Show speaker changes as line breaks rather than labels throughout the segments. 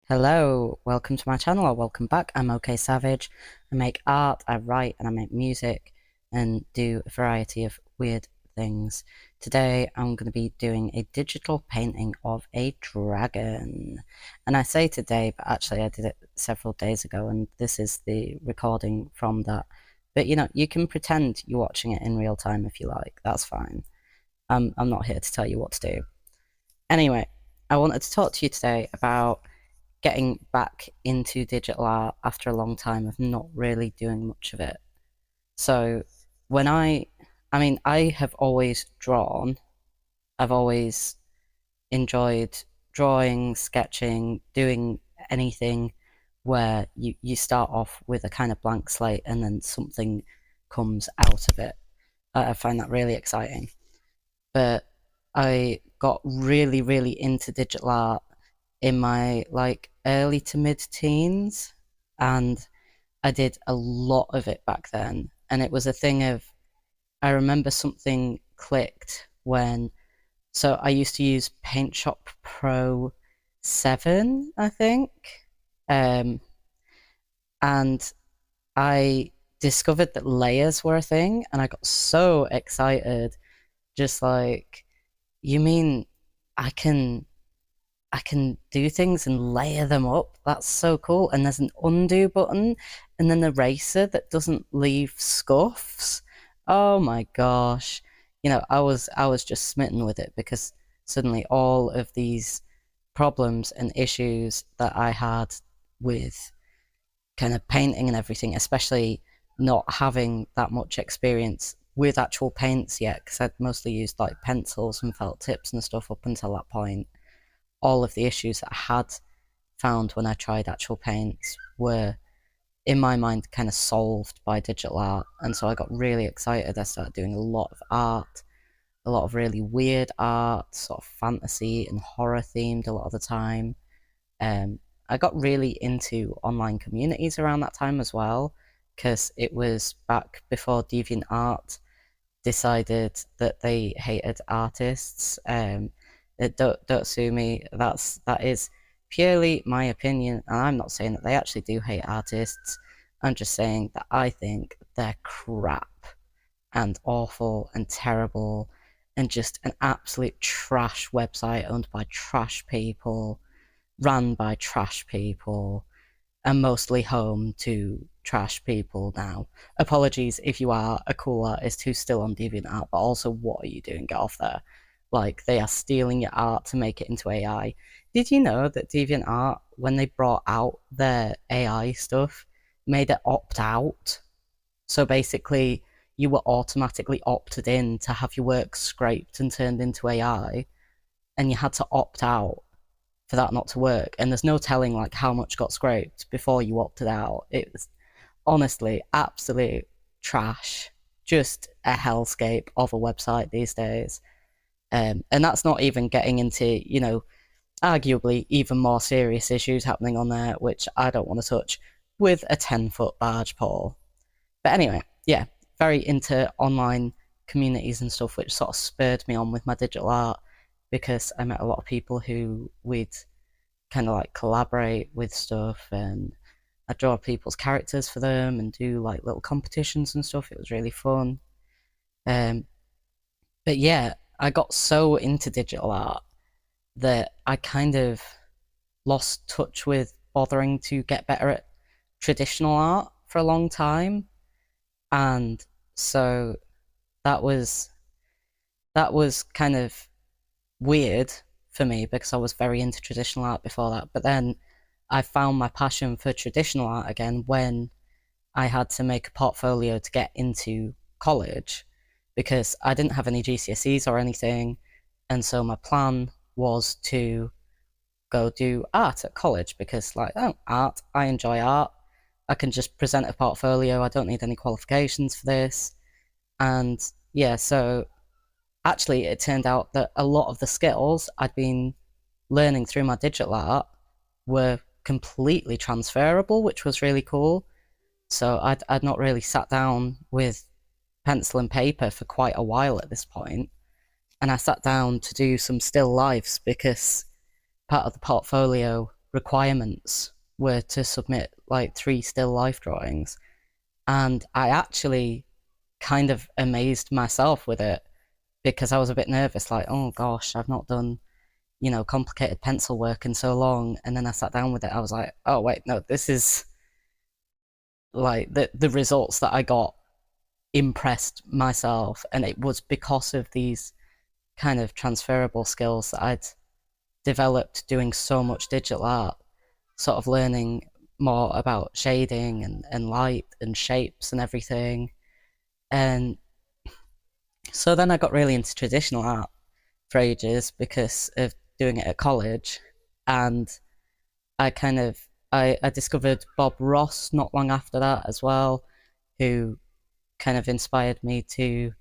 Hello, welcome to my channel or welcome back. I'm OK Savage. I make art, I write, and I make music and do a variety of weird things. Today I'm going to be doing a digital painting of a dragon. And I say today, but actually I did it several days ago, and this is the recording from that. But you can pretend you're watching it in real time if you like. That's fine. I'm not here to tell you what to do. Anyway, I wanted to talk to you today about getting back into digital art after a long time of not really doing much of it. So when I have always drawn. I've always enjoyed drawing, sketching, doing anything where you start off with a kind of blank slate and then something comes out of it. I find that really exciting. But I got really, really into digital art in my early to mid teens, and I did a lot of it back then. And it was a thing of, I remember something clicked when, so I used to use Paint Shop Pro 7, I think. Um, and I discovered that layers were a thing, and I got so excited, just like, you mean I can I can do things and layer them up. That's so cool. And there's an undo button and an eraser that doesn't leave scuffs. Oh my gosh. I was just smitten with it because suddenly all of these problems and issues that I had with kind of painting and everything, especially not having that much experience with actual paints yet, because I'd mostly used like pencils and felt tips and stuff up until that point. All of the issues that I had found when I tried actual paints were, in my mind, kind of solved by digital art. And so I got really excited. I started doing a lot of art, a lot of really weird art, sort of fantasy and horror themed a lot of the time. I got really into online communities around that time as well, because it was back before DeviantArt decided that they hated artists. Don't sue me. That is purely my opinion, and I'm not saying that they actually do hate artists. I'm just saying that I think they're crap and awful and terrible and just an absolute trash website owned by trash people, run by trash people, and mostly home to trash people now. Apologies if you are a cool artist who's still on DeviantArt, but also, what are you doing? Get off there. Like, they are stealing your art to make it into AI. Did you know that DeviantArt, when they brought out their AI stuff, made it opt out? So basically, you were automatically opted in to have your work scraped and turned into AI, and you had to opt out for that not to work. And there's no telling like how much got scraped before you opted out. It was honestly absolute trash, just a hellscape of a website these days. And that's not even getting into, arguably even more serious issues happening on there, which I don't want to touch with a 10-foot barge pole. But anyway, yeah, very into online communities and stuff, which sort of spurred me on with my digital art because I met a lot of people who we'd kind of like collaborate with stuff, and I draw people's characters for them and do like little competitions and stuff. It was really fun. Um, but yeah, I got so into digital art that I kind of lost touch with bothering to get better at traditional art for a long time. And so that was that was kind of weird for me because I was very into traditional art before that. But then I found my passion for traditional art again when I had to make a portfolio to get into college because I didn't have any GCSEs or anything. And so my plan was to go do art at college because, like, oh, art, I enjoy art. I can just present a portfolio. I don't need any qualifications for this. And yeah, so actually, it turned out that a lot of the skills I'd been learning through my digital art were completely transferable, which was really cool. So I'd not really sat down with pencil and paper for quite a while at this point, and I sat down to do some still lifes because part of the portfolio requirements were to submit like 3 still life drawings. And I actually kind of amazed myself with it because I was a bit nervous, like, oh gosh, I've not done, complicated pencil work in so long. And then I sat down with it. I was like, oh wait, no, this is like the results that I got impressed myself. And it was because of these kind of transferable skills that I'd developed doing so much digital art, sort of learning more about shading and light and shapes and everything. And so then I got really into traditional art for ages because of doing it at college. And I kind of I discovered Bob Ross not long after that as well, who kind of inspired me to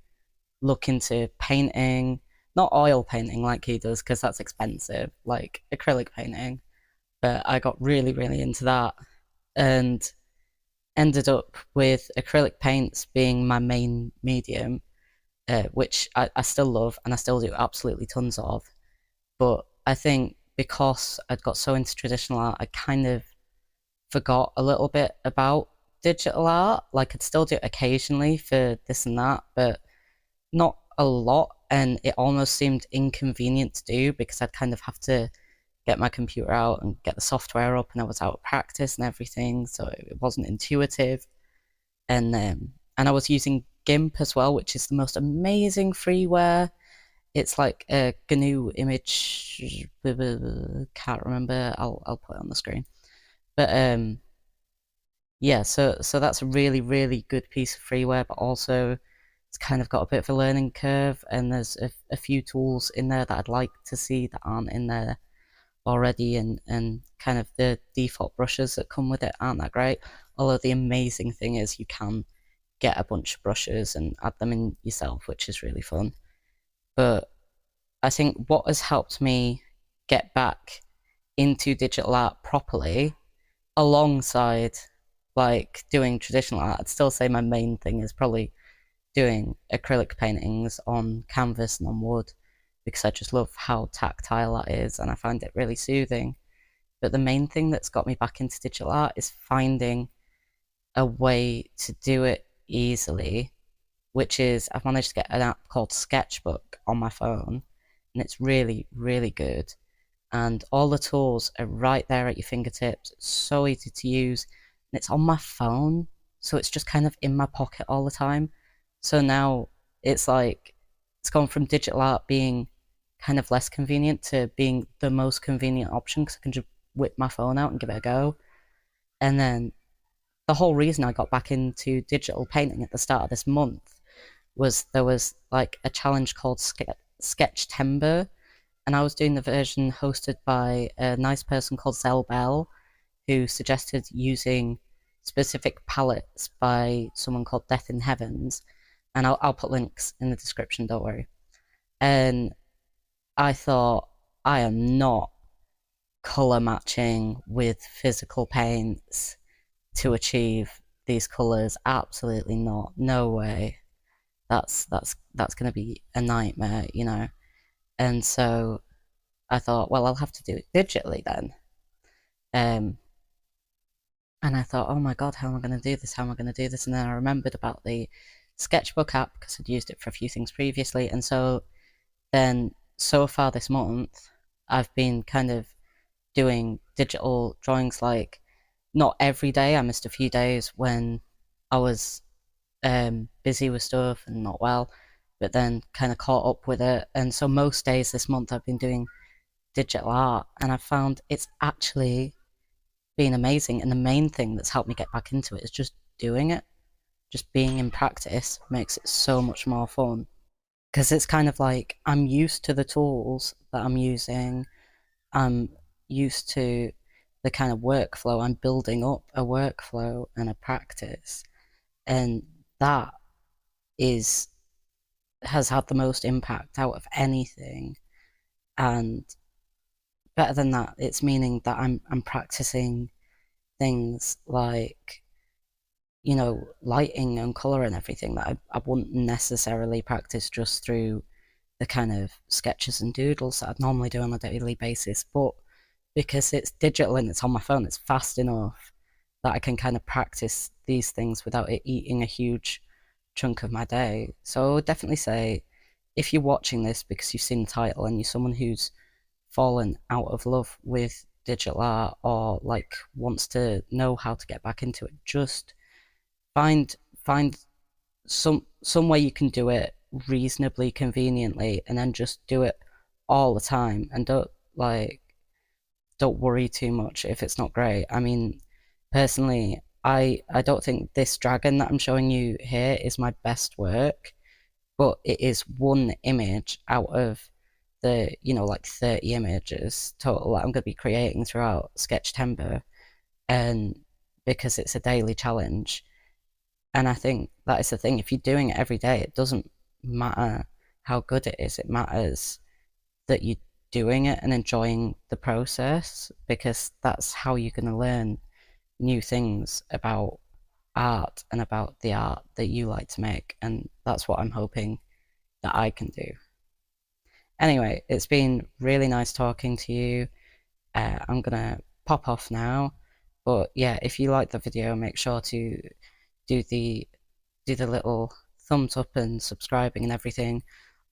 look into painting, not oil painting like he does, because that's expensive, like acrylic painting. But I got really, really into that and ended up with acrylic paints being my main medium, which I still love and I still do absolutely tons of. But I think because I'd got so into traditional art, I kind of forgot a little bit about digital art. Like I'd still do it occasionally for this and that, but not a lot. And it almost seemed inconvenient to do because I'd kind of have to get my computer out and get the software up, and I was out of practice and everything, so it wasn't intuitive. And I was using GIMP as well, which is the most amazing freeware. It's like a GNU image. Can't remember. I'll put it on the screen. But yeah. So that's a really really good piece of freeware, but also it's kind of got a bit of a learning curve, and there's a few tools in there that I'd like to see that aren't in there already, and kind of the default brushes that come with it aren't that great. Although the amazing thing is you can get a bunch of brushes and add them in yourself, which is really fun. But I think what has helped me get back into digital art properly, alongside like doing traditional art, I'd still say my main thing is probably doing acrylic paintings on canvas and on wood, because I just love how tactile that is and I find it really soothing. But the main thing that's got me back into digital art is finding a way to do it easily, which is I've managed to get an app called Sketchbook on my phone, and it's really, really good. And all the tools are right there at your fingertips. It's so easy to use, and it's on my phone, so it's just kind of in my pocket all the time. So now it's like it's gone from digital art being kind of less convenient to being the most convenient option, because I can just whip my phone out and give it a go. And then the whole reason I got back into digital painting at the start of this month was there was like a challenge called Sketchtember, and I was doing the version hosted by a nice person called Zell Bell, who suggested using specific palettes by someone called Death in Heavens, and I'll put links in the description, don't worry. And I thought, I am not color matching with physical paints to achieve these colors. Absolutely not. No way. That's going to be a nightmare, And so I thought, well, I'll have to do it digitally then. And I thought, oh my God, how am I going to do this? How am I going to do this? And then I remembered about the Sketchbook app because I'd used it for a few things previously. And so then so far this month, I've been kind of doing digital drawings, like not every day. I missed a few days when I was busy with stuff and not well, but then kind of caught up with it. And so most days this month I've been doing digital art, and I've found it's actually been amazing. And the main thing that's helped me get back into it is just doing it. Just being in practice makes it so much more fun, because it's kind of like I'm used to the tools that I'm using. I'm used to the kind of workflow. I'm building up a workflow and a practice, and that has had the most impact out of anything. And better than that, it's meaning that I'm practicing things like, lighting and color and everything that I wouldn't necessarily practice just through the kind of sketches and doodles that I'd normally do on a daily basis. But because it's digital and it's on my phone, it's fast enough that I can kind of practice these things without it eating a huge chunk of my day. So I would definitely say if you're watching this because you've seen the title and you're someone who's fallen out of love with digital art or like wants to know how to get back into it, just find some way you can do it reasonably conveniently and then just do it all the time and don't worry too much if it's not great. I mean, personally, I don't think this dragon that I'm showing you here is my best work, but it is one image out of the, like 30 images total that I'm going to be creating throughout Sketchtember, and because it's a daily challenge. And I think that is the thing. If you're doing it every day, it doesn't matter how good it is. It matters that you're doing it and enjoying the process, because that's how you're going to learn new things about art and about the art that you like to make. And that's what I'm hoping that I can do. Anyway, it's been really nice talking to you. I'm gonna pop off now. But yeah, if you like the video, make sure to do the little thumbs up and subscribing and everything.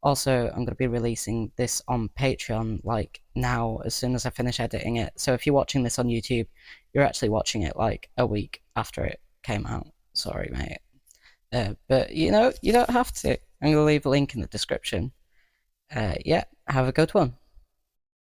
Also, I'm going to be releasing this on Patreon like now as soon as I finish editing it. So if you're watching this on YouTube, you're actually watching it like a week after it came out. Sorry, mate. But you don't have to. I'm going to leave a link in the description. Yeah, have a good one.